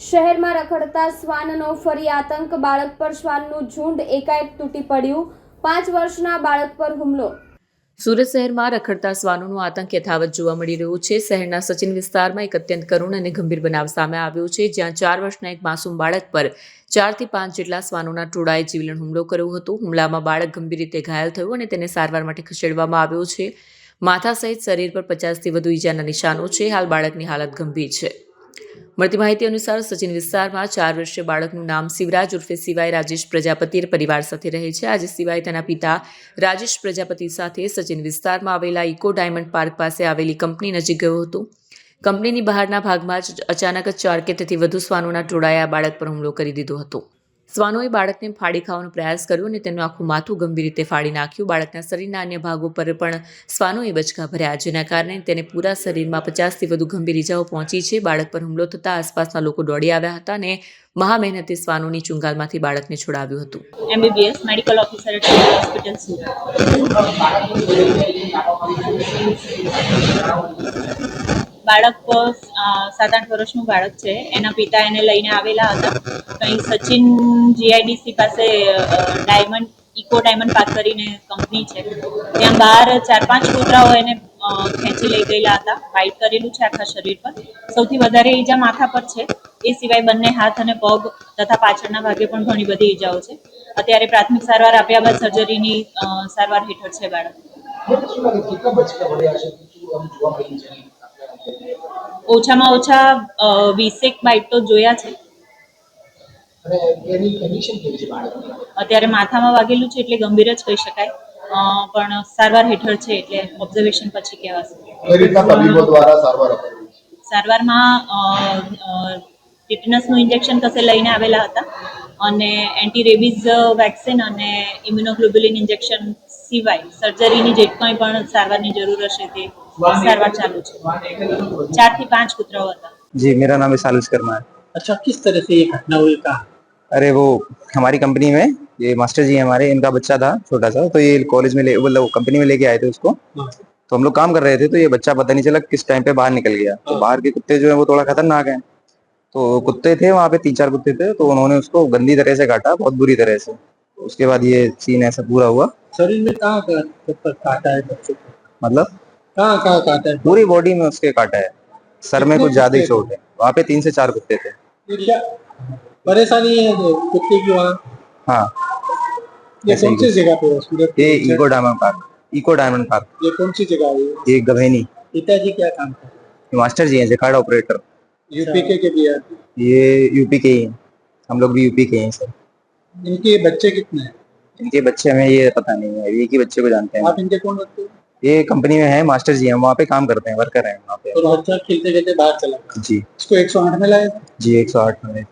શહેરમાં રખડતા શ્વાનનો ફરી આતંક. બાળક પર શ્વાનનું ઝુંડ એકાએક તૂટી પડ્યું. 5 વર્ષના બાળક પર હુમલો. સુરત શહેરમાં રખડતા શ્વાનોનો આતંક યથાવત જોવા મળી રહ્યો છે. શહેરના સચિન વિસ્તારમાં એક અત્યંત કરુણ અને ગંભીર બનાવ સામે આવ્યો છે, જ્યાં 4 વર્ષના એક માસૂમ બાળક પર 4 થી 5 જેટલા શ્વાનોના ટોળાએ જીવલેણ હુમલો કર્યો હતો. હુમલામાં બાળક ગંભીર રીતે ઘાયલ થયું અને તેને સારવાર માટે ખસેડવામાં આવ્યો છે. માથા સહિત શરીર પર 50 થી વધુ ઈજાના નિશાનો છે. હાલ બાળકની હાલત ગંભીર છે. મળતી માહિતી અનુસાર સચિન વિસ્તારમાં 4 વર્ષીય બાળકનું નામ શિવરાજ ઉર્ફે સિવાય રાજેશ પ્રજાપતિ પરિવાર સાથે રહે છે. આજે સિવાય તેના પિતા રાજેશ પ્રજાપતિ સાથે સચિન વિસ્તારમાં આવેલા ઇકો ડાયમંડ પાર્ક પાસે આવેલી કંપની નજીક ગયો હતો. કંપનીની બહારના ભાગમાં જ અચાનક 4 કે તેથી વધુ શ્વાનોના ટોળાએ આ બાળક પર હુમલો કરી દીધો હતો. શ્વાનોએ બાળકને ફાડી ખાવાનો પ્રયાસ કર્યો અને તેનું આખું માથું ગંભીર રીતે ફાડી નાખ્યું. બાળકના શરીરના અન્ય ભાગો પર પણ શ્વાનોએ બચકા ભર્યા, જેના કારણે તેને પૂરા શરીરમાં 50 થી વધુ ગંભીર ઇજાઓ પહોંચી છે. બાળક પર હુમલો થતાં આસપાસના લોકો દોડી આવ્યા હતા અને મહા મહેનતે શ્વાનોની ચુંગાલમાંથી બાળકને છોડાવ્યું હતું. MBBS medical officer at hospital Surat. બાળક 7-8 વર્ષનું બાળક છે. એના પિતા એને લઈને આવેલા હતા. કંઈ સચિન GIDC પાસે ઇકો ડાયમંડ પાર્ક કરીને કંપની છે, ત્યાં બહાર 4-5 કૂતરાઓ એને ખેંચી લઈ ગયેલા હતા. બાઇટ કરેલું છે આખા શરીર પર. સૌથી વધારે ઈજા માથા પર છે. એ સિવાય બંને હાથ અને પગ તથા પાછળના ભાગે પણ ઘણી બધી ઈજાઓ છે. અત્યારે પ્રાથમિક સારવાર આપ્યા બાદ સર્જરીની સારવાર હેઠળ છે બાળક. ઓછામાં ઓછા 20 બાઇટ તો જોયા છે. અત્યારે માથામાં વાગેલું છે એટલે ગંભીર જ કહી શકાય, પણ સારવાર હેઠળ છે એટલે ઓબ્ઝર્વેશન પછી કહેવાશે. સારવારમાં ટીટનસનું ઇન્જેક્શન કસે લઈને આવેલા હતા અને એન્ટી રેબીઝ વેક્સિન અને ઇમ્યુનોગ્લોબ્યુલિન ઇન્જેક્શન સિવાય સર્જરીની જે કંઈ પણ સારવારની જરૂર હશે તે सारवार चालू है. 4 થી 5 कुतराओ था. जी, मेरा नाम विशाल विश्वकर्मा है. अच्छा, किस तरह से ये घटना हुई? कहा? अरे वो हमारी कंपनी में ये मास्टर जी हमारे, इनका बच्चा था छोटा सा, तो ये कॉलेज में मतलब कंपनी में लेके आए थे उसको. तो हम लोग काम कर रहे थे, तो ये बच्चा पता नहीं चला किस टाइम पे बाहर निकल गया. तो बाहर के कुत्ते जो है वो थोड़ा खतरनाक है. तो कुत्ते थे वहाँ पे 3-4 कुत्ते थे, तो उन्होंने उसको गंदी तरह से काटा, बहुत बुरी तरह से. उसके बाद ये सीन ऐसा पूरा हुआ. शरीर में कहाँ काटा है बच्चे को? मतलब कहाँ काटा है? पूरी बॉडी में उसके काटा है. सर में कुछ ज्यादा ही चोट है. वहाँ पे 3 से 4 कुत्ते थे. ये क्या परेशानी है कुत्ते की वहाँ? हाँ. ये कौन सी जगह पे है? ये इको डायमंड पार्क. ये कौन सी जगह है? ये गभेनी. पिताजी क्या काम करते हैं? मास्टर जी हैं, जकार्ड ऑपरेटर. यूपी के भी है? ये यूपी के ही हैं. हम लोग भी यूपी के हैं सर. इनके बच्चे कितने हैं? इनके बच्चे हमें ये पता नहीं है, एक ही बच्चे को जानते हैं. आप इनके कौन लगते हो? ये कंपनी में है, मास्टर जी हैं, वहाँ पे काम करते हैं, वर्कर हैं वहाँ पे. और बच्चा खेलते खेलते बाहर चला गया. जी. इसको 108 में लाए? जी, 108 में.